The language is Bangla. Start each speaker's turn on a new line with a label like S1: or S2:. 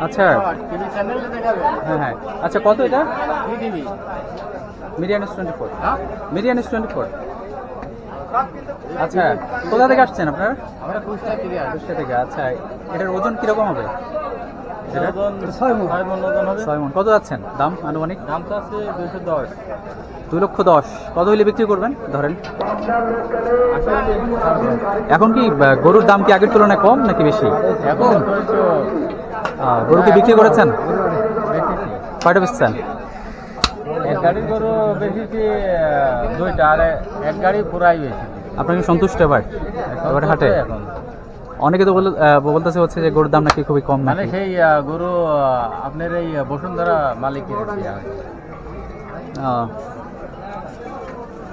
S1: আচ্ছা হ্যাঁ হ্যাঁ আচ্ছা কত এটা? Median S 24। Median S 24। আচ্ছা কোথা থেকে আসছেন আপনারা?
S2: আমরা কুষ্টা
S1: থেকে। আচ্ছা এটার ওজন কিরকম হবে?
S2: এটা 6 মণ ওজন হবে।
S1: 6 মণ। কত যাচ্ছেন দাম আনুমানিক?
S2: দাম তো আছে 210।
S1: 2,10,000। কত হলে বিক্রি করবেন ধরেন? এখন কি গরুর দাম কি আগের তুলনায় কম নাকি বেশি?
S2: এখন
S1: গরু কি বিক্রি করেছেন? কয়টা বেচছেন?
S2: এক গাড়ির গরু বেশিছি 2টা, আর এক গাড়ি পুরাই বেশি।
S1: আপনার কি সন্তুষ্ট এবার হাটে?
S2: এখন
S1: অনেকে তো বলতেছে হচ্ছে যে গরুর দাম নাকি খুবই কম,
S2: মানে সেই গরু আপনার এই বসুন্ধরা মালিকের।